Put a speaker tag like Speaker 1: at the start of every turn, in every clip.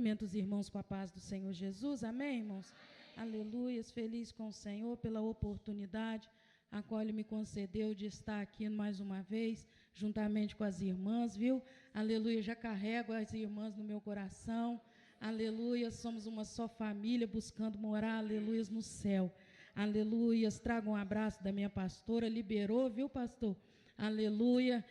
Speaker 1: Cumprimento os irmãos com a paz do Senhor Jesus. Amém, irmãos? Aleluias, feliz com o Senhor pela oportunidade a qual Ele me concedeu de estar aqui mais uma vez, juntamente com as irmãs, viu? Aleluia, já carrego as irmãs no meu coração. Aleluia, somos uma só família buscando morar, aleluias, no céu. Aleluias, trago um abraço da minha pastora, liberou, viu, pastor? Aleluia,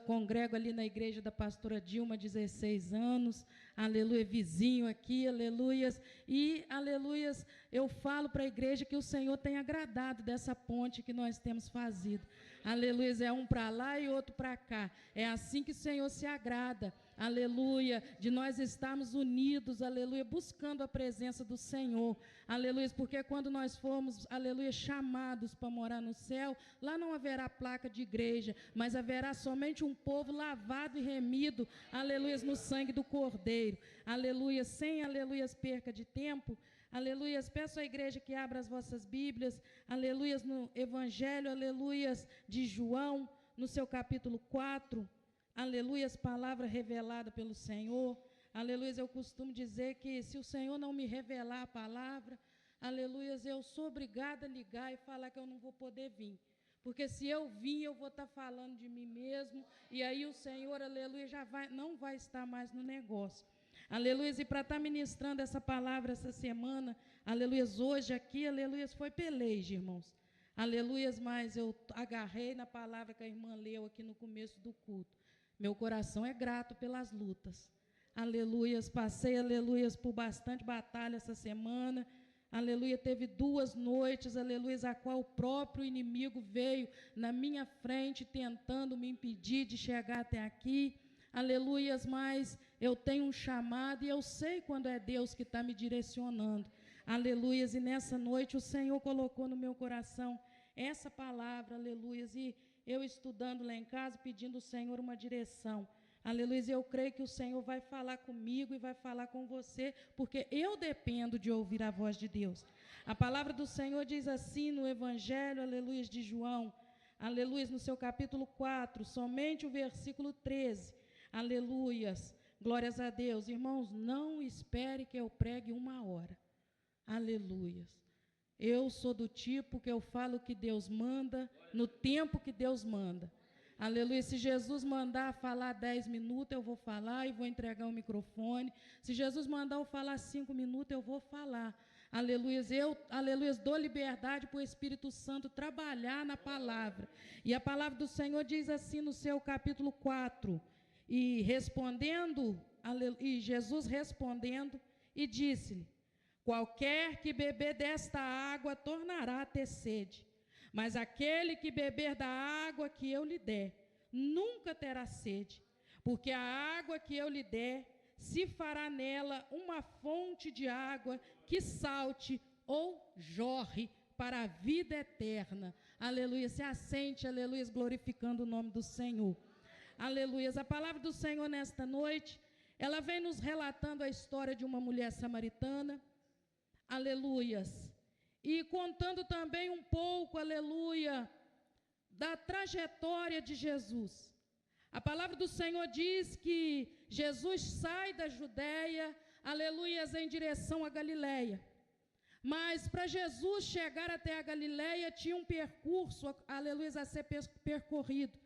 Speaker 1: congrego ali na igreja da pastora Dilma há 16 anos, aleluia, vizinho aqui, aleluias, e aleluias, eu falo para a igreja que o Senhor tem agradado dessa ponte que nós temos fazido, aleluias, é um para lá e outro para cá, é assim que o Senhor se agrada, aleluia, de nós estarmos unidos, aleluia, buscando a presença do Senhor, aleluia, porque quando nós formos, aleluia, chamados para morar no céu, lá não haverá placa de igreja, mas haverá somente um povo lavado e remido, aleluia, no sangue do Cordeiro, aleluia, sem, aleluia, perca de tempo, aleluia, peço à igreja que abra as vossas Bíblias, aleluia, no Evangelho, aleluia, de João, no seu capítulo 4, aleluia, palavra revelada pelo Senhor, aleluia, eu costumo dizer que se o Senhor não me revelar a palavra, aleluia, eu sou obrigada a ligar e falar que eu não vou poder vir. Porque se eu vir, eu vou estar falando de mim mesmo, e aí o Senhor, aleluia, não vai estar mais no negócio. Aleluia, e para estar ministrando essa palavra essa semana, aleluia, hoje aqui, aleluia, foi peleja, irmãos. Aleluia, mas eu agarrei na palavra que a irmã leu aqui no começo do culto. Meu coração é grato pelas lutas. Aleluia, passei, aleluia, por bastante batalha essa semana. Aleluia, teve 2 noites, aleluia, a qual o próprio inimigo veio na minha frente tentando me impedir de chegar até aqui, aleluia, mas eu tenho um chamado e eu sei quando é Deus que está me direcionando, aleluia, e nessa noite o Senhor colocou no meu coração essa palavra, aleluia, e eu estudando lá em casa, pedindo ao Senhor uma direção. Aleluia, eu creio que o Senhor vai falar comigo e vai falar com você, porque eu dependo de ouvir a voz de Deus. A palavra do Senhor diz assim no Evangelho, aleluia, de João, aleluia, no seu capítulo 4, somente o versículo 13, aleluia, glórias a Deus. Irmãos, não espere que eu pregue 1 hora, aleluia. Eu sou do tipo que eu falo o que Deus manda, no tempo que Deus manda. Aleluia, se Jesus mandar falar 10 minutos, eu vou falar e vou entregar o microfone. Se Jesus mandar eu falar 5 minutos, eu vou falar. Aleluia, aleluia, dou liberdade para o Espírito Santo trabalhar na palavra. E a palavra do Senhor diz assim no seu capítulo 4, e Jesus respondendo, e disse-lhe, qualquer que beber desta água tornará a ter sede. Mas aquele que beber da água que eu lhe der, nunca terá sede, porque a água que eu lhe der, se fará nela uma fonte de água que salte ou jorre para a vida eterna. Aleluia, se assente, aleluia, glorificando o nome do Senhor. Aleluia, a palavra do Senhor nesta noite, ela vem nos relatando a história de uma mulher samaritana, aleluias, e contando também um pouco, aleluia, da trajetória de Jesus. A palavra do Senhor diz que Jesus sai da Judéia, aleluia, em direção a Galileia. Mas para Jesus chegar até a Galileia tinha um percurso, aleluia, a ser percorrido.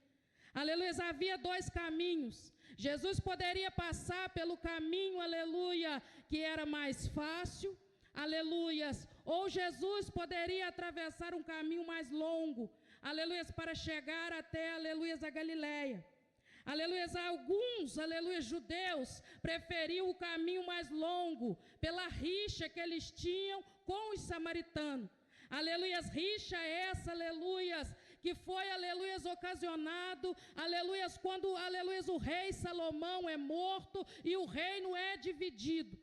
Speaker 1: Aleluia, havia 2 caminhos. Jesus poderia passar pelo caminho, aleluia, que era mais fácil, aleluias, ou Jesus poderia atravessar um caminho mais longo, aleluias, para chegar até, aleluias, a Galileia. Aleluias, alguns, aleluias, judeus preferiam o caminho mais longo, pela rixa que eles tinham com os samaritanos. Aleluias, rixa essa, aleluias, que foi, aleluias, ocasionado, aleluias, quando, aleluias, o rei Salomão é morto e o reino é dividido.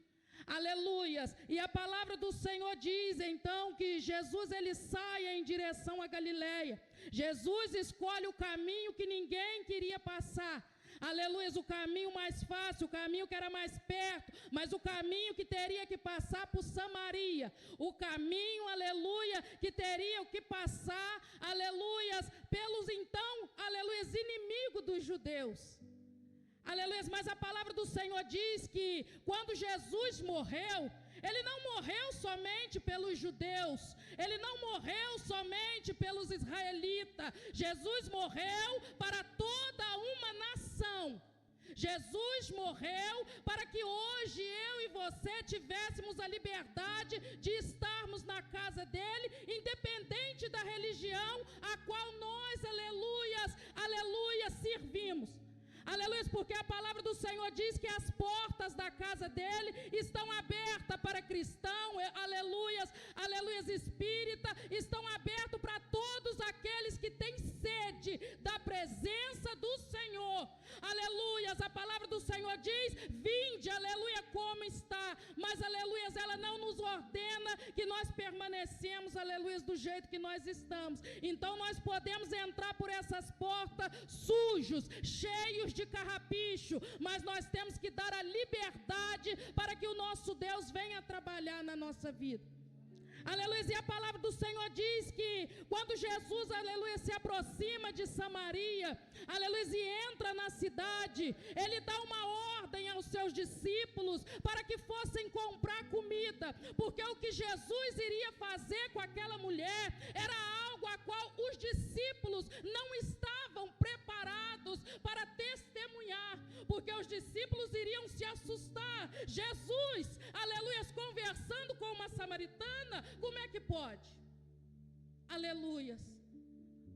Speaker 1: Aleluias, e a palavra do Senhor diz então que Jesus ele sai em direção a Galileia. Jesus escolhe o caminho que ninguém queria passar. Aleluia, o caminho mais fácil, o caminho que era mais perto, mas o caminho que teria que passar por Samaria, o caminho, aleluia, que teria que passar, aleluia, pelos então, aleluia, inimigos dos judeus. Aleluia, mas a palavra do Senhor diz que quando Jesus morreu, Ele não morreu somente pelos judeus, Ele não morreu somente pelos israelitas, Jesus morreu para toda uma nação. Jesus morreu para que hoje eu e você tivéssemos a liberdade de estarmos na casa dele, independente da religião a qual nós, aleluias, aleluias, servimos. Aleluia, porque a palavra do Senhor diz que as portas da casa dele estão abertas para cristão, aleluias, aleluias, espírita, estão abertas para todos aqueles que têm sede da presença do Senhor. Aleluias, a palavra do Senhor diz: vinde, aleluia, como está, mas aleluias, ela não nos ordena que nós permanecemos, aleluias, do jeito que nós estamos. Então nós podemos entrar por essas portas sujos, cheios de carrapicho, mas nós temos que dar a liberdade para que o nosso Deus venha trabalhar na nossa vida. Aleluia, e a palavra do Senhor diz que quando Jesus, aleluia, se aproxima de Samaria, aleluia, e entra na cidade, ele dá uma ordem aos seus discípulos para que fossem comprar comida, porque o que Jesus iria fazer com aquela mulher era algo a qual os discípulos não estavam preparados para testemunhar, porque os discípulos iriam se assustar. Jesus, aleluia, conversando com uma samaritana, como é que pode? Aleluias.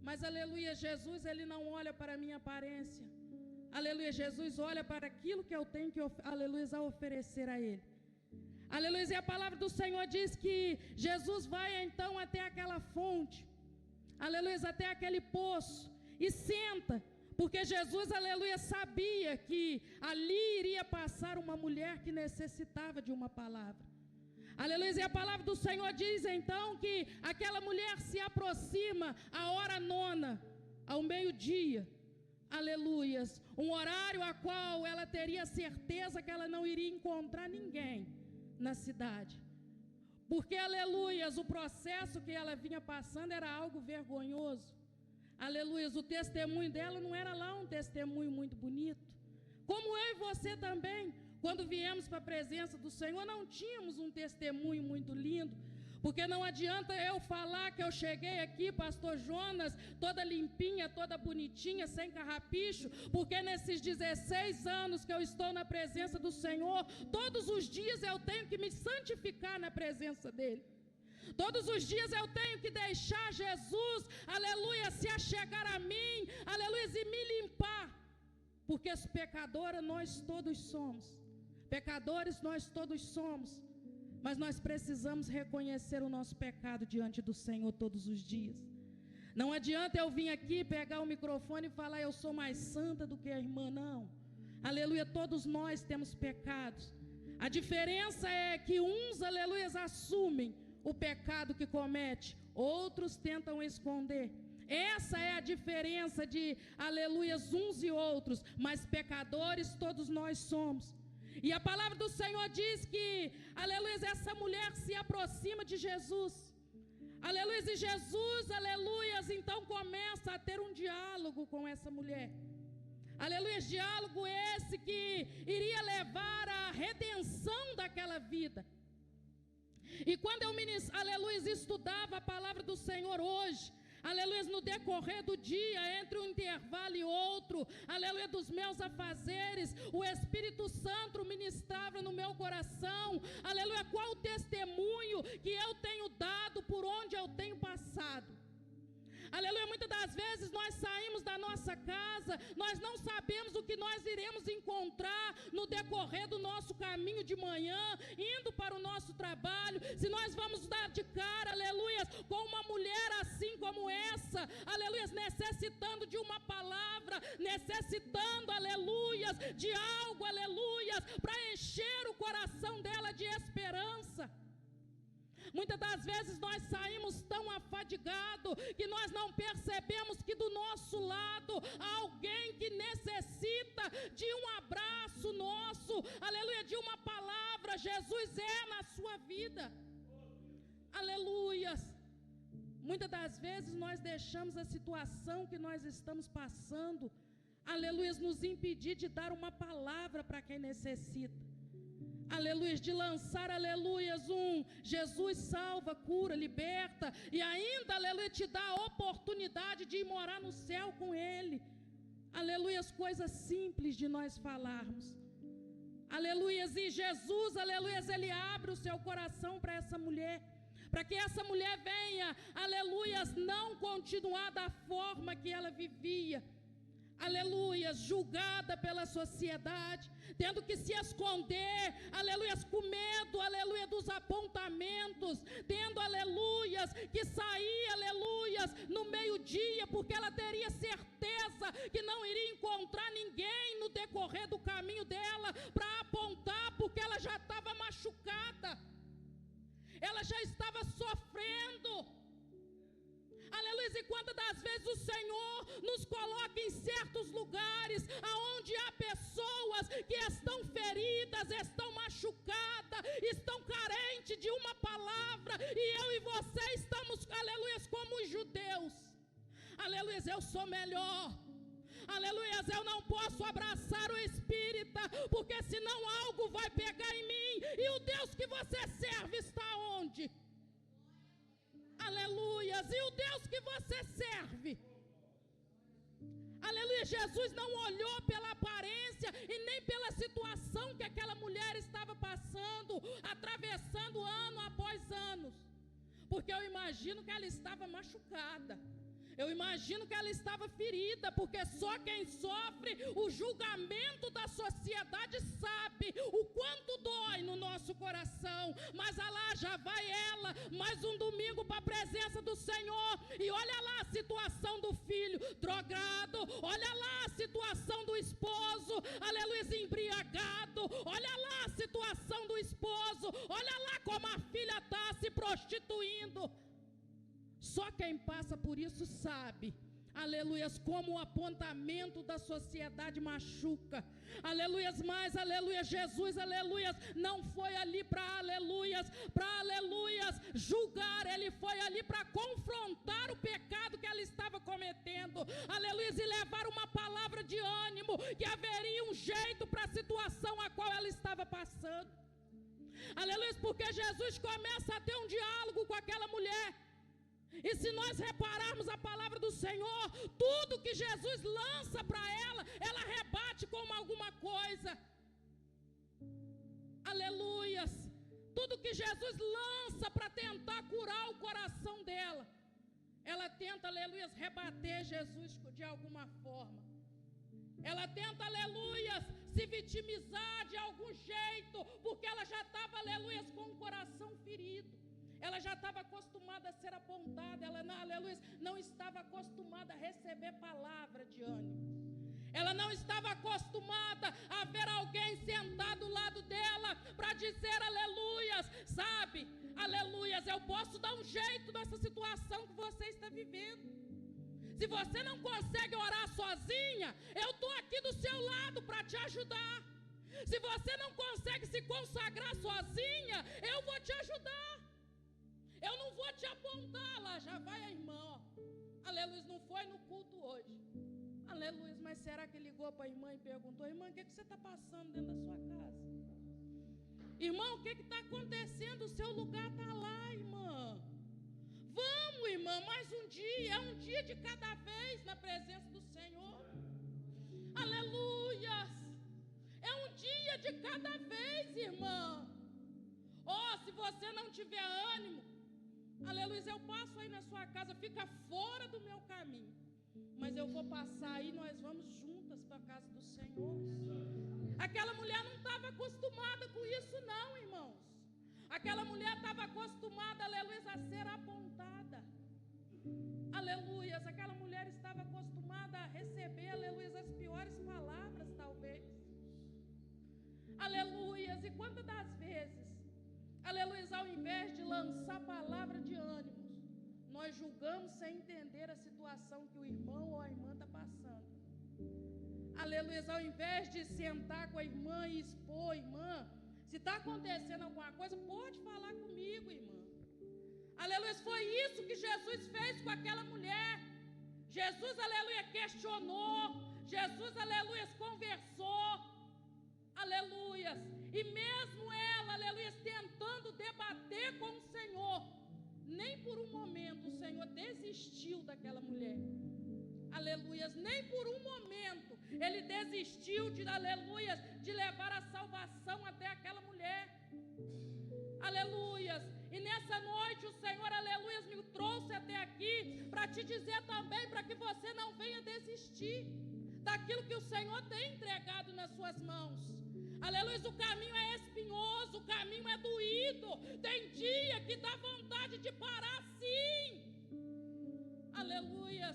Speaker 1: Mas aleluia, Jesus, ele não olha para a minha aparência. Aleluia, Jesus olha para aquilo que eu tenho que, aleluia, a oferecer a ele. Aleluia, e a palavra do Senhor diz que Jesus vai então até aquela fonte, aleluia, até aquele poço, e senta, porque Jesus, aleluia, sabia que ali iria passar uma mulher que necessitava de uma palavra. Aleluia, e a palavra do Senhor diz então que aquela mulher se aproxima à hora nona, ao meio-dia. Aleluias, um horário a qual ela teria certeza que ela não iria encontrar ninguém na cidade. Porque, aleluias, o processo que ela vinha passando era algo vergonhoso. Aleluias, o testemunho dela não era lá um testemunho muito bonito. Como eu e você também, quando viemos para a presença do Senhor, não tínhamos um testemunho muito lindo. Porque não adianta eu falar que eu cheguei aqui, pastor Jonas, toda limpinha, toda bonitinha, sem carrapicho, porque nesses 16 anos que eu estou na presença do Senhor, todos os dias eu tenho que me santificar na presença dEle. Todos os dias eu tenho que deixar Jesus, aleluia, se achegar a mim, aleluia, e me limpar. Porque pecadora nós todos somos. Pecadores nós todos somos. Mas nós precisamos reconhecer o nosso pecado diante do Senhor todos os dias. Não adianta eu vir aqui, pegar o microfone e falar: eu sou mais santa do que a irmã, não. Aleluia, todos nós temos pecados. A diferença é que uns, aleluia, assumem o pecado que comete, outros tentam esconder. Essa é a diferença de, aleluia, uns e outros, mas pecadores todos nós somos. E a palavra do Senhor diz que, aleluia, essa mulher se aproxima de Jesus. Aleluia, e Jesus, aleluia, então começa a ter um diálogo com essa mulher. Aleluia, diálogo esse que iria levar à redenção daquela vida. E quando eu, aleluia, estudava a palavra do Senhor hoje, aleluia, no decorrer do dia, entre um intervalo e outro, aleluia, dos meus afazeres, o Espírito Santo ministrava no meu coração, aleluia, qual o testemunho que eu tenho dado por onde eu tenho passado. Aleluia, muitas das vezes nós saímos da nossa casa, nós não sabemos o que nós iremos encontrar no decorrer do nosso caminho de manhã, indo para o nosso trabalho, se nós vamos dar de cara, aleluia, com uma mulher assim como essa, aleluia, necessitando de uma palavra, necessitando, aleluia, de algo, aleluia, para encher o coração dela de esperança. Muitas das vezes nós saímos tão afadigados que nós não percebemos que do nosso lado há alguém que necessita de um abraço nosso, aleluia, de uma palavra. Jesus é na sua vida, aleluia. Muitas das vezes nós deixamos a situação que nós estamos passando, aleluia, nos impedir de dar uma palavra para quem necessita. Aleluia, de lançar, aleluia, Jesus salva, cura, liberta, e ainda, aleluia, te dá a oportunidade de ir morar no céu com Ele. Aleluia, as coisas simples de nós falarmos. Aleluia, e Jesus, aleluia, Ele abre o seu coração para essa mulher, para que essa mulher venha, aleluia, não continuar da forma que ela vivia. Aleluia, julgada pela sociedade, tendo que se esconder, aleluia, com medo, aleluia, dos apontamentos, tendo, aleluia, que sair, aleluia, no meio-dia, porque ela teria certeza que não iria encontrar ninguém no decorrer do caminho dela para apontar, porque ela já estava machucada, ela já estava sofrendo. Aleluia, e quantas das vezes o Senhor nos coloca em certos lugares onde há pessoas que estão feridas, estão machucadas, estão carentes de uma palavra, e eu e você estamos, aleluia, como os judeus. Aleluia, eu sou melhor. Aleluia, eu não posso abraçar o espírita, porque senão algo vai pegar em mim, e o Deus que você serve está onde? Aleluia, e o Deus que você serve, aleluia, Jesus não olhou pela aparência e nem pela situação que aquela mulher estava passando, atravessando ano após ano, porque eu imagino que ela estava machucada, eu imagino que ela estava ferida, porque só quem sofre o julgamento da sociedade sabe o quanto dói no nosso coração. Mas lá já vai ela, mais um domingo para a presença do Senhor, e olha lá a situação do filho drogado, olha lá a situação do esposo, aleluia, embriagado, olha lá a situação do esposo, olha lá como a filha está se prostituindo. Só quem passa por isso sabe, aleluia, como o apontamento da sociedade machuca. Aleluia, mas aleluia, Jesus, aleluia, não foi ali para aleluia, julgar, ele foi ali para confrontar o pecado que ela estava cometendo. Aleluia, e levar uma palavra de ânimo, que haveria um jeito para a situação a qual ela estava passando. Aleluia, porque Jesus começa a ter um diálogo com aquela mulher. E se nós repararmos a palavra do Senhor, tudo que Jesus lança para ela, ela rebate com alguma coisa. Aleluias. Tudo que Jesus lança para tentar curar o coração dela, ela tenta, aleluias, rebater Jesus de alguma forma. Ela tenta, aleluias, se vitimizar de algum jeito, porque ela já estava, aleluias, com o coração ferido. Ela já estava acostumada a ser apontada, ela não, aleluia, não estava acostumada a receber palavra de ânimo. Ela não estava acostumada a ver alguém sentado do lado dela para dizer aleluias, sabe? Aleluias, eu posso dar um jeito nessa situação que você está vivendo. Se você não consegue orar sozinha, eu estou aqui do seu lado para te ajudar. Se você não consegue se consagrar sozinha, eu vou te ajudar. Eu não vou te apontar, lá já vai a irmã, ó. Aleluia, não foi no culto hoje. Aleluia, mas será que ligou para a irmã e perguntou: irmã, o que você está passando dentro da sua casa? Irmão, o que está acontecendo? O seu lugar está lá, irmã. Vamos, irmã, mais um dia, é um dia de cada vez na presença do Senhor. Aleluia, é um dia de cada vez, irmã. Se você não tiver ânimo, aleluia, eu passo aí na sua casa, fica fora do meu caminho, mas eu vou passar aí, nós vamos juntas para a casa do Senhor. Aquela mulher não estava acostumada com isso não, irmãos. Aquela mulher estava acostumada, aleluia, a ser apontada. Aleluia, aquela mulher estava acostumada a receber, aleluia, as piores palavras talvez. Aleluia, e quantas das vezes, aleluia, ao invés de lançar palavra de ânimos, nós julgamos sem entender a situação que o irmão ou a irmã está passando. Aleluia, ao invés de sentar com a irmã e expor, irmã, se está acontecendo alguma coisa, pode falar comigo, irmã. Aleluia, foi isso que Jesus fez com aquela mulher. Jesus, aleluia, questionou. Jesus, aleluia, conversou, aleluia, e mesmo ela, aleluia, tentando debater com o Senhor, nem por um momento o Senhor desistiu daquela mulher. Aleluias, nem por um momento Ele desistiu de, aleluias, de levar a salvação até aquela mulher. Aleluias, e nessa noite o Senhor, aleluias, me trouxe até aqui para te dizer também, para que você não venha desistir daquilo que o Senhor tem entregado nas suas mãos. Aleluia, o caminho é espinhoso, o caminho é doído, tem dia que dá vontade de parar sim. Aleluia,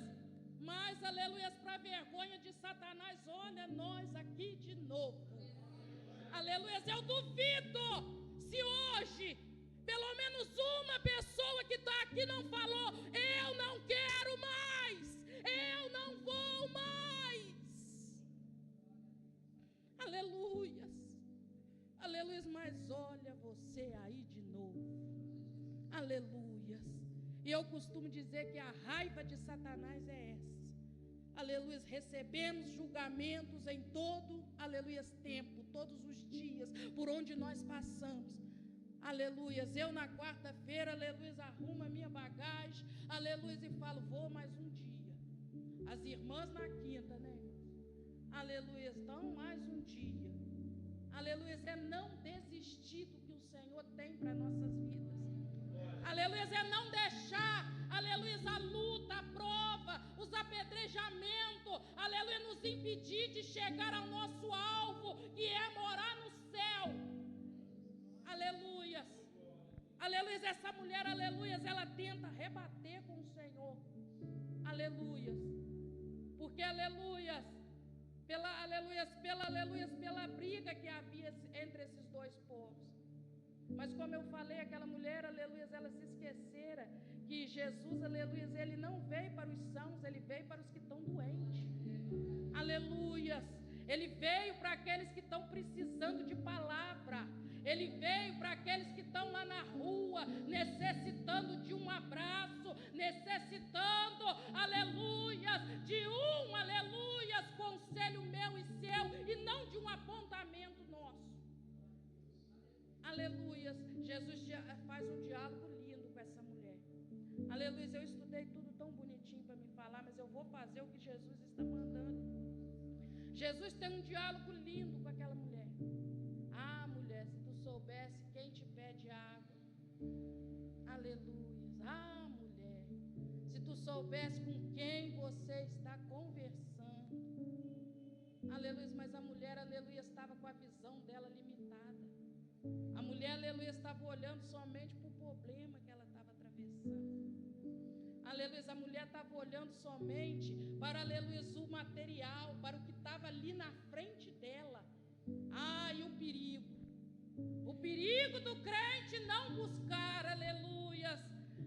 Speaker 1: mas aleluia, para vergonha de Satanás, olha nós aqui de novo. Aleluia, eu duvido se hoje pelo menos uma pessoa que está aqui não falou: eu não quero mais, eu não vou mais. Aleluia. Aleluia, mas olha você aí de novo. Aleluia. E eu costumo dizer que a raiva de Satanás é essa. Aleluia, recebemos julgamentos em todo, aleluia, tempo, todos os dias, por onde nós passamos. Aleluia, eu na quarta-feira, aleluia, arrumo a minha bagagem, aleluia, e falo: vou mais um dia. As irmãs na quinta, né? Aleluia, estão mais um dia. Aleluia, é não desistir do que o Senhor tem para nossas vidas. Aleluia, é não deixar, aleluia, a luta, a prova, os apedrejamentos, aleluia, nos impedir de chegar ao nosso alvo, que é morar no céu. Aleluia, aleluia, essa mulher, aleluia, ela tenta rebater com o Senhor. Aleluia, porque aleluia, pela briga que havia entre esses dois povos. Mas como eu falei, aquela mulher, aleluia, ela se esquecera que Jesus, aleluia, ele não veio para os sãos, ele veio para os que estão doentes. Aleluia, ele veio para aqueles que estão precisando de palavra. Ele veio para aqueles que estão lá na rua, necessitando de um abraço, necessitando, aleluia, de um, aleluia, conselho meu e seu, e não de um apontamento nosso. Aleluia, Jesus faz um diálogo lindo com essa mulher. Aleluia, eu estudei tudo tão bonitinho para me falar, mas eu vou fazer o que Jesus está mandando. Jesus tem um diálogo lindo com aquela mulher. Ah, mulher, se tu soubesse quem te pede água. Aleluia. Ah, mulher, se tu soubesse com quem você está conversando. Aleluia, mas a mulher, aleluia, estava com a visão dela limitada. A mulher, aleluia, estava olhando somente para o problema que ela estava atravessando. Aleluia, a mulher estava olhando somente para, aleluia, o material, para o que estava ali na frente dela. Ah, e o perigo do crente não buscar, aleluia,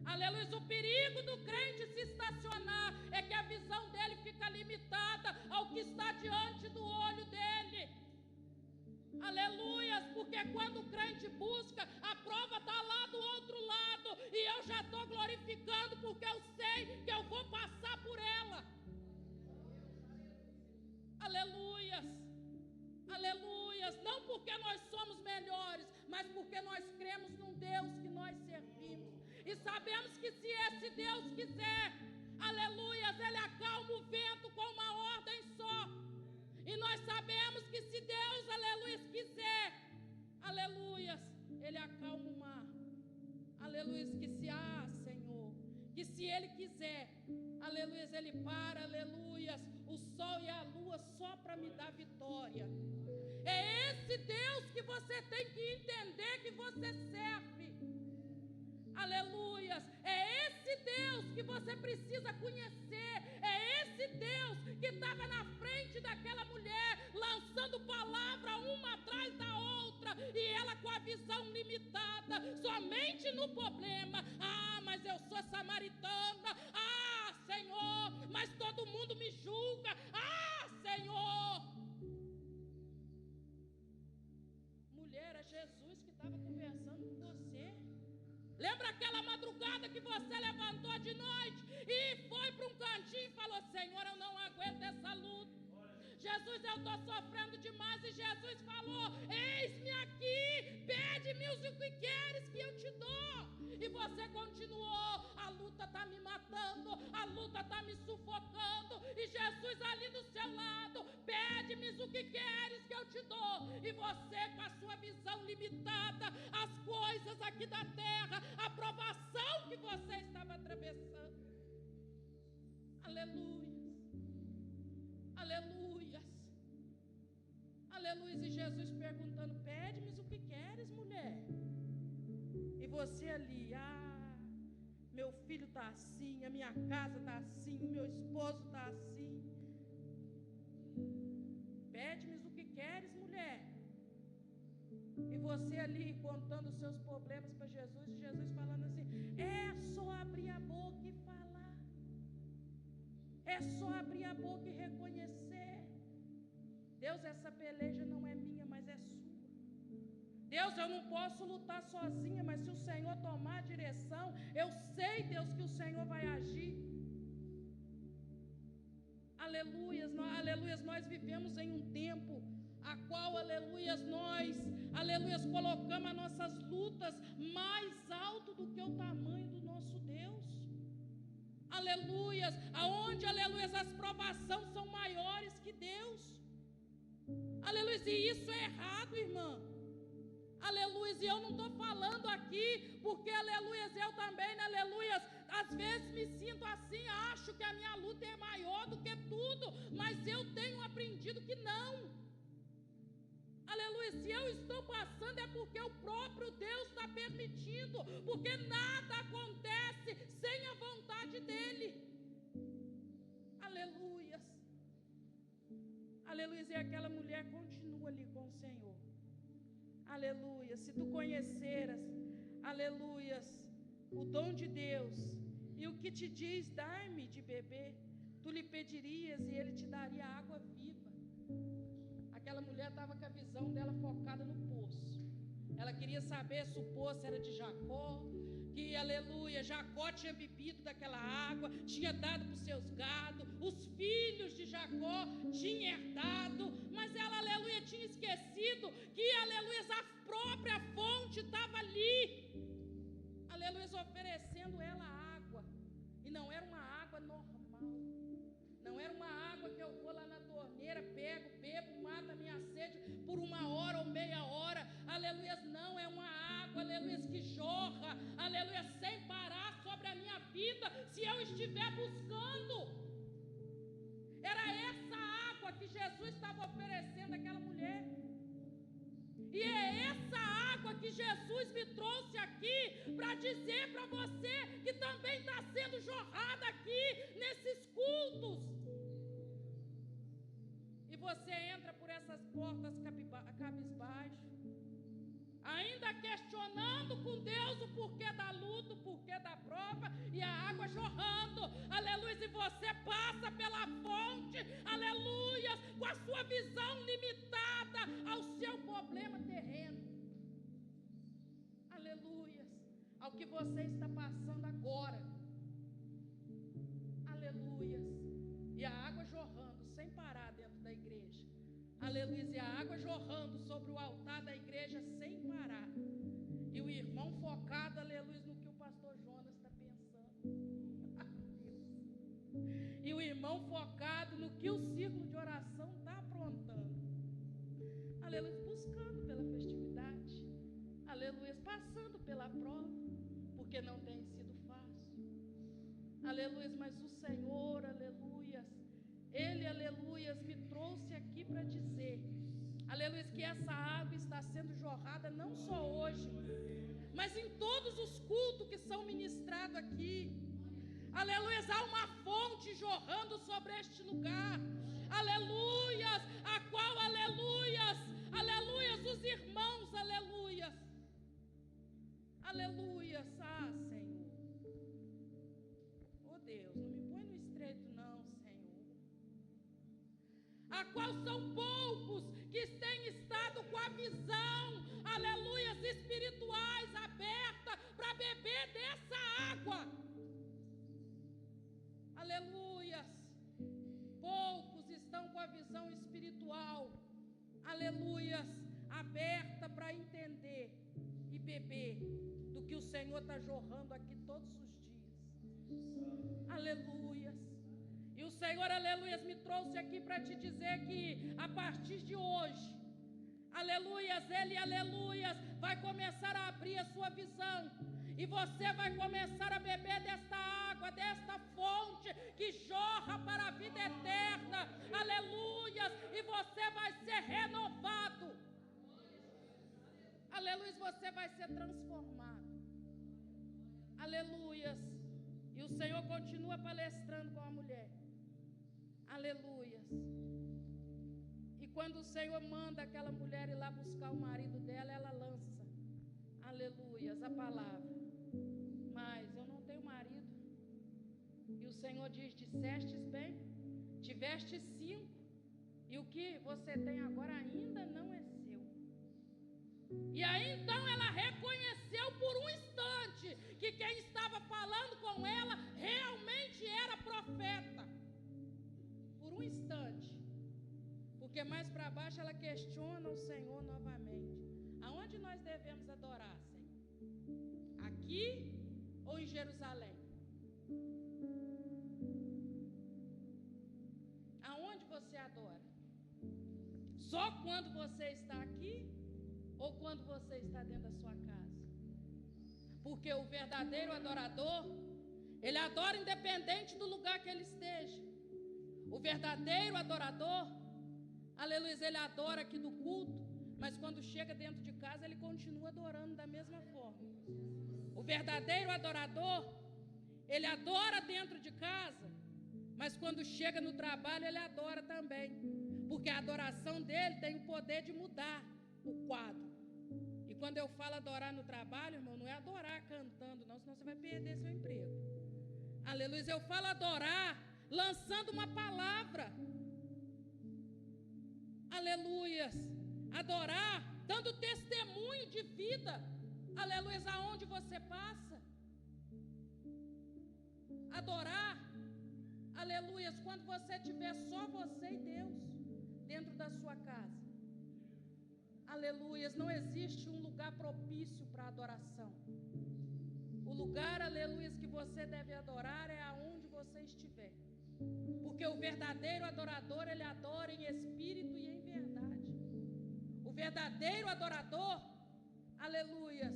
Speaker 1: aleluia, o perigo do crente se estacionar é que a visão dele fica limitada ao que está diante do olho dele. Aleluia, porque quando o crente busca, a prova está lá do outro lado, e eu já estou glorificando, porque eu sei que eu vou passar por ela. Aleluia, aleluia, não porque nós somos melhores, mas porque nós cremos num Deus que nós servimos, e sabemos que se esse Deus quiser, aleluia, ele acalma o vento com uma ordem só. E nós sabemos que se Deus, aleluia, quiser, aleluia, ele acalma o mar. Aleluia, que se Senhor, que se ele quiser, aleluia, ele para, aleluia, o sol e a lua só para me dar vitória. É esse Deus que você tem que entender que você serve. Aleluia, é esse Deus que você precisa conhecer. É esse Deus que estava na frente daquela mulher, lançando palavra uma atrás da outra, e ela com a visão limitada, somente no problema. Ah, mas eu sou samaritana. Ah, Senhor, mas todo mundo me julga. Ah, Senhor. Mulher, é Jesus que estava conversando com você. Lembra aquela madrugada que você levantou de noite e foi para um cantinho e falou: Senhor, eu não aguento essa luta, Jesus, eu estou sofrendo demais. E Jesus falou: eis-me aqui, pede-me o que queres que eu te dou. E você continuou: a luta está me matando, a luta está me sufocando. E Jesus ali do seu lado: pede-me o que queres que eu te dou. E você, com a sua visão limitada, as coisas aqui da terra, a provação que você estava atravessando. Aleluia, aleluias, aleluia. E Jesus perguntando: pede-me o que queres, mulher. E você ali: meu filho está assim, a minha casa está assim, o meu esposo está assim. Pede-me o que queres, mulher. E você ali contando os seus problemas para Jesus, e Jesus falando assim: é só abrir a boca e falar, é só abrir a boca e reconhecer. Deus, essa peleja não é minha, mas é sua. Deus, eu não posso lutar sozinha, mas se o Senhor tomar a direção, eu sei, Deus, que o Senhor vai agir. Aleluias, nós vivemos em um tempo a qual, aleluias, nós, aleluias, colocamos as nossas lutas mais alto do que o tamanho do nosso Deus. Aleluias, aonde, aleluias, as provações são maiores que Deus. Aleluias, e isso é errado, irmã. Aleluia, e eu não estou falando aqui porque, aleluia, eu também, aleluia, às vezes me sinto assim, acho que a minha luta é maior do que tudo, mas eu tenho aprendido que não. Aleluia, se eu estou passando é porque o próprio Deus está permitindo, porque nada acontece sem a vontade dEle. Aleluia, aleluia, e aquela mulher continua ali com o Senhor. Aleluia, se tu conheceras, aleluias, o dom de Deus e o que te diz, dai-me de beber, tu lhe pedirias e ele te daria água viva. Aquela mulher estava com a visão dela focada no poço. Ela queria saber se o poço era de Jacó, que, aleluia, Jacó tinha bebido daquela água, tinha dado para os seus gados, os filhos de Jacó tinham herdado, mas ela, aleluia, tinha esquecido que, aleluia, a própria fonte estava ali, aleluia, oferecendo ela água, e não era uma água normal, não era uma água que eu vou lá na torneira, pego, bebo, mato a minha sede por 1 hora ou meia hora, aleluia, não, é uma água, aleluia, que jorra, aleluia, sem parar sobre a minha vida, se eu estiver buscando. Era essa água que Jesus estava oferecendo àquela mulher. E é essa água que Jesus me trouxe aqui para dizer para você que também está sendo jorrada aqui nesses cultos. E você entra por essas portas cabisbaixo, ainda questionando com Deus o porquê da luta, o porquê da prova, e a água jorrando, aleluia, e você passa pela fonte, aleluia, com a sua visão limitada ao seu problema terreno, aleluia, ao que você está passando agora, aleluia, e a água jorrando sem parar dentro da igreja, aleluia, e a água jorrando sobre o altar da igreja sem parar. E o irmão focado, aleluia, no que o pastor Jonas está pensando. E o irmão focado no que o círculo de oração está aprontando. Aleluia, buscando pela festividade. Aleluia, passando pela prova, porque não tem sido fácil. Aleluia, mas o Senhor, aleluia, Ele, aleluia, me trouxe aqui para dizer, aleluia, que essa água está sendo jorrada não só hoje, mas em todos os cultos que são ministrados aqui. Aleluia, há uma fonte jorrando sobre este lugar. Aleluia, a qual, aleluia, aleluia, os irmãos, aleluia, aleluia, Senhor. Oh Deus, não me põe no estreito não, Senhor. A qual são poucos que têm estado com a visão, aleluia, espirituais aberta para beber dessa água. Aleluia. Poucos estão com a visão espiritual do que o Senhor está jorrando aqui todos os dias. Aleluias. E o Senhor, aleluias, me trouxe aqui para te dizer que a partir de hoje, aleluias, Ele, aleluias, vai começar a abrir a sua visão. E você vai começar a beber desta água, desta fonte que jorra para a vida eterna. Aleluias. E você vai ser renovado. Aleluias, você vai ser transformado. Aleluias. E o Senhor continua palestrando com a mulher. Aleluias. E quando o Senhor manda aquela mulher ir lá buscar o marido dela, ela lança, aleluias, a palavra: mas eu não tenho marido. E o Senhor diz: dissestes bem, tiveste 5, e o que você tem agora ainda não é seu. E aí então ela reconheceu por um instante que quem estava falando com ela realmente era profeta. Por um instante. Porque mais para baixo ela questiona o Senhor novamente: aonde nós devemos adorar, Senhor? Aqui ou em Jerusalém? Aonde você adora? Só quando você está aqui ou quando você está dentro da sua casa? Porque o verdadeiro adorador, ele adora independente do lugar que ele esteja. O verdadeiro adorador, aleluia, ele adora aqui no culto, mas quando chega dentro de casa, ele continua adorando da mesma forma. O verdadeiro adorador, ele adora dentro de casa, mas quando chega no trabalho, ele adora também. Porque a adoração dele tem o poder de mudar o quadro. E quando eu falo adorar no trabalho, irmão, não é adorar cantando, não, senão você vai perder seu emprego. Aleluia, eu falo adorar lançando uma palavra. Aleluias. Adorar dando testemunho de vida. Aleluias, aonde você passa. Adorar, aleluias, quando você tiver só você e Deus dentro da sua casa. Aleluias, não existe um lugar propício para adoração. O lugar, aleluias, que você deve adorar é aonde você estiver. Porque o verdadeiro adorador, ele adora em espírito e em verdade. O verdadeiro adorador, aleluias,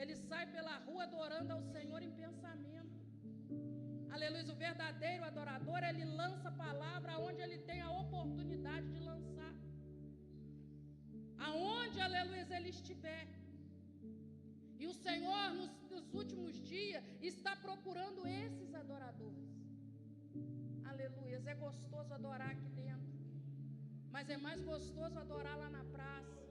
Speaker 1: ele sai pela rua adorando ao Senhor em pensamento. Aleluia, o verdadeiro adorador, ele lança a palavra onde ele tem a oportunidade de lançar. Aonde, aleluia, ele estiver. E o Senhor, nos últimos dias, está procurando esses adoradores. Aleluia, é gostoso adorar aqui dentro, mas é mais gostoso adorar lá na praça.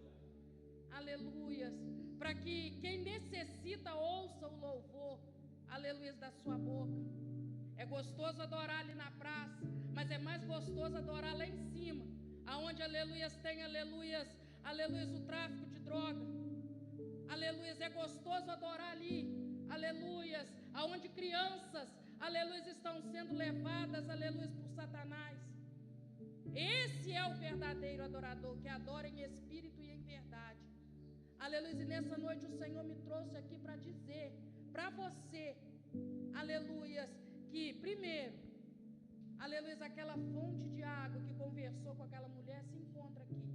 Speaker 1: Aleluia, para que quem necessita ouça o louvor, aleluia, da sua boca. É gostoso adorar ali na praça, mas é mais gostoso adorar lá em cima, aonde, aleluias, tem, aleluias, aleluias, o tráfico de droga. Aleluias, é gostoso adorar ali, aleluias, aonde crianças, aleluias, estão sendo levadas, aleluias, por Satanás. Esse é o verdadeiro adorador, que adora em espírito e em verdade. Aleluia, e nessa noite o Senhor me trouxe aqui para dizer para você, aleluias, que primeiro, aleluia, aquela fonte de água que conversou com aquela mulher se encontra aqui.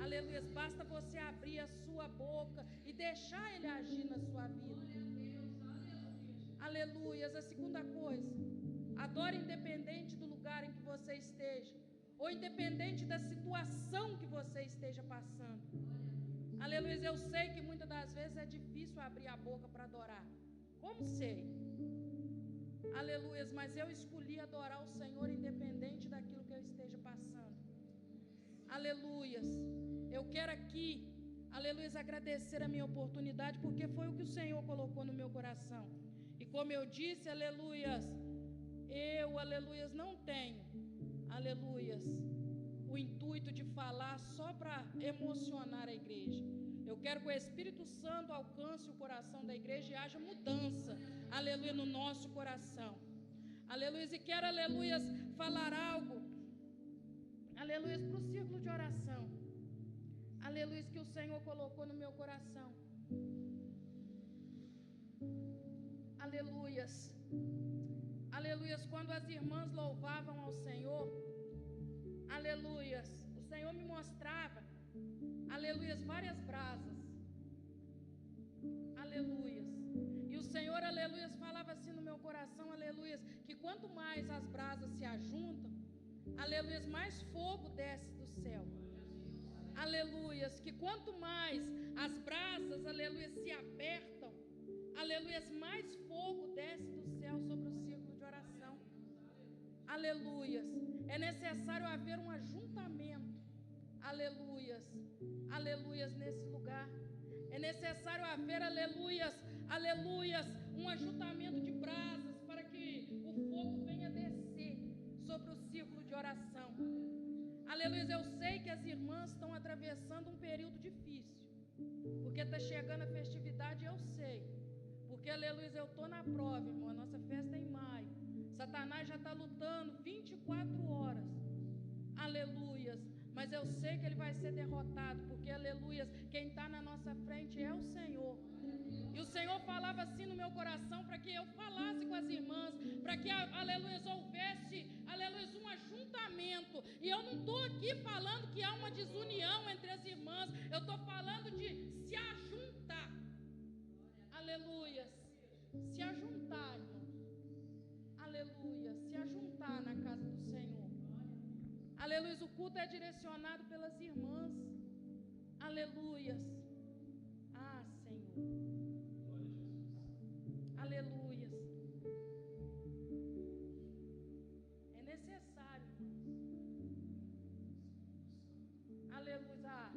Speaker 1: Aleluia, basta você abrir a sua boca e deixar ele agir na sua vida. Aleluia, a segunda coisa, adore independente do lugar em que você esteja, ou independente da situação que você esteja passando. Aleluia, eu sei que muitas das vezes é difícil abrir a boca para adorar. Como sei? Aleluia, mas eu escolhi adorar o Senhor independente daquilo que eu esteja passando. Aleluia, eu quero aqui, aleluia, agradecer a minha oportunidade, porque foi o que o Senhor colocou no meu coração. E como eu disse, aleluia, aleluia, não tenho, aleluia, o intuito de falar só para emocionar a igreja. Eu quero que o Espírito Santo alcance o coração da igreja e haja mudança, aleluia, no nosso coração. Aleluia, e quero, aleluia, falar algo, aleluia, para o círculo de oração. Aleluia, que o Senhor colocou no meu coração. Aleluias. Aleluias. Quando as irmãs louvavam ao Senhor, aleluias, o Senhor me mostrava, aleluias, várias brasas. Aleluias. E o Senhor, aleluias, falava assim no meu coração, aleluias, que quanto mais as brasas se ajuntam, aleluias, mais fogo desce do céu. Aleluias, que quanto mais as brasas, aleluias, se apertam, aleluias, mais fogo desce do céu sobre o círculo de oração. Aleluias. É necessário haver um ajuntamento, aleluias, aleluias, nesse lugar. É necessário haver, aleluias, aleluias, um ajuntamento de brasas para que o fogo venha descer sobre o círculo de oração. Aleluia, eu sei que as irmãs estão atravessando um período difícil, porque está chegando a festividade, eu sei, porque, aleluia, eu estou na prova, irmão, a nossa festa é em maio, Satanás já está lutando 24 horas, aleluias, mas eu sei que ele vai ser derrotado, porque, aleluias, quem está na nossa frente é o Senhor. E o Senhor falava assim no meu coração, para que eu falasse com as irmãs, para que, aleluia, houvesse, aleluia, um ajuntamento. E eu não estou aqui falando que há uma desunião entre as irmãs, eu estou falando de se ajuntar, aleluia, se ajuntar, irmãos, aleluia, se ajuntar na casa do Senhor. Aleluia, o culto é direcionado pelas irmãs, aleluias. Ah, Senhor. Aleluias. É necessário, irmãos. Aleluia. Ah,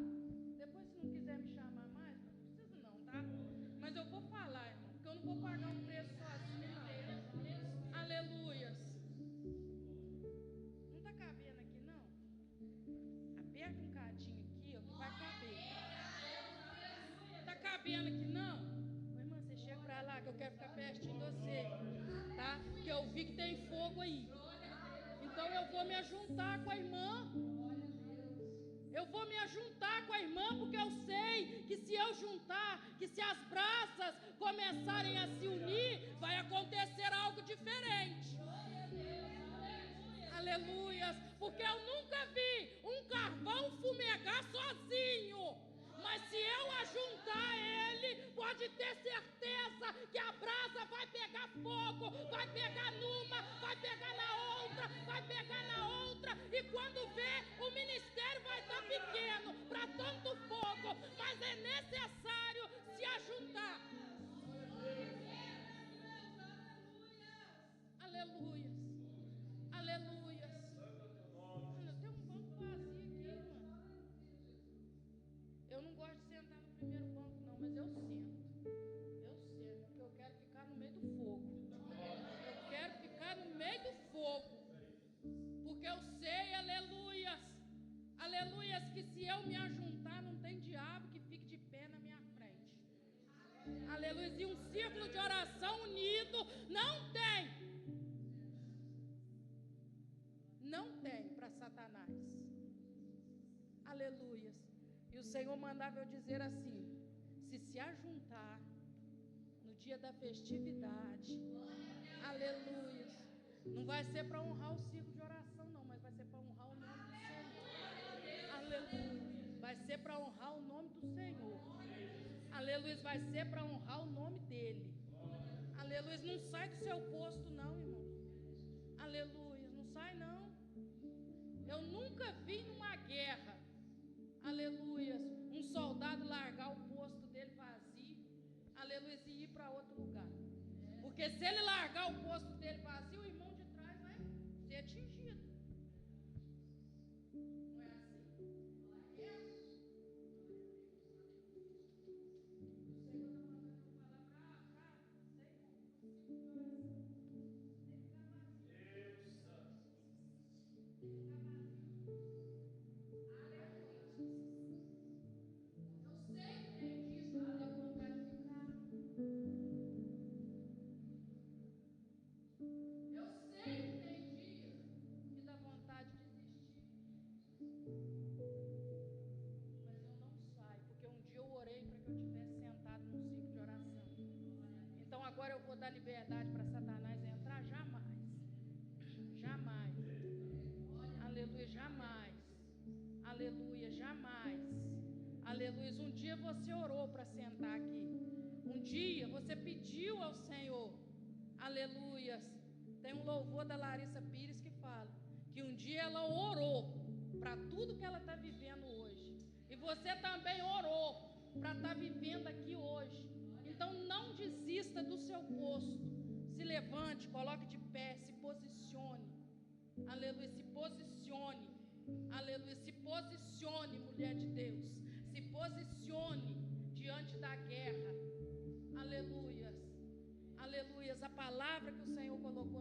Speaker 1: depois, se não quiser me chamar mais, não precisa não, tá? Mas eu vou falar, irmão, porque eu não vou pagar um preço sozinho, não. Aleluias. Não está cabendo aqui, não? Aperta um cadinho aqui, ó, que vai caber. Está cabendo aqui, não? Você chega pra lá que eu quero ficar pertinho de você, tá? Porque eu vi que tem fogo aí. Então eu vou me ajuntar com a irmã. Eu vou me ajuntar com a irmã, porque eu sei que se eu juntar, que se as brasas começarem a se unir, vai acontecer algo diferente. Aleluias. Porque eu nunca vi um carvão fumegar sozinho. Mas se eu ajuntar ele, pode ter certeza que a brasa vai pegar fogo, vai pegar numa, vai pegar na outra, vai pegar na outra. E quando vê, o ministério vai estar pequeno para tanto fogo. Mas é necessário se ajuntar. Aleluia. Aleluia. Tem um banco vazio aqui, mano. Eu não gosto de sentar no primeiro banco, não, mas eu sento. Eu sento, porque eu quero ficar no meio do fogo. Eu quero ficar no meio do fogo. Porque eu sei, aleluias, aleluias, que se eu me ajuntar, não tem diabo que fique de pé na minha frente. Aleluia. E um círculo de oração unido não tem. Não tem para Satanás. Aleluia. E o Senhor mandava eu dizer assim: se ajuntar no dia da festividade, aleluia, não vai ser para honrar o círculo de oração, não, mas vai ser para honrar o nome do Senhor. Aleluia. Vai ser para honrar o nome do Senhor. Aleluia. Vai ser para honrar o nome dele. Aleluia. Não sai do seu posto, não, irmão. Aleluia. Não sai, não. Eu nunca vi numa guerra, aleluia, um soldado largar o posto dele vazio, aleluia, e ir para outro lugar. Porque se ele largar o posto dele vazio, o irmão de trás vai ser atingido. Não é assim? É. vou dar liberdade para Satanás entrar? Jamais. Jamais. Aleluia, jamais. Aleluia, jamais. Aleluia. Um dia você orou para sentar aqui. Um dia você pediu ao Senhor. Aleluia. Tem um louvor da Larissa Pires que fala que um dia ela orou para tudo que ela está vivendo hoje. E você também orou para estar vivendo aqui hoje. Então não desista do seu posto. Se levante, coloque de pé, se posicione. Aleluia, se posicione. Aleluia, se posicione, mulher de Deus. Se posicione diante da guerra. Aleluia. Aleluia. A palavra que o Senhor colocou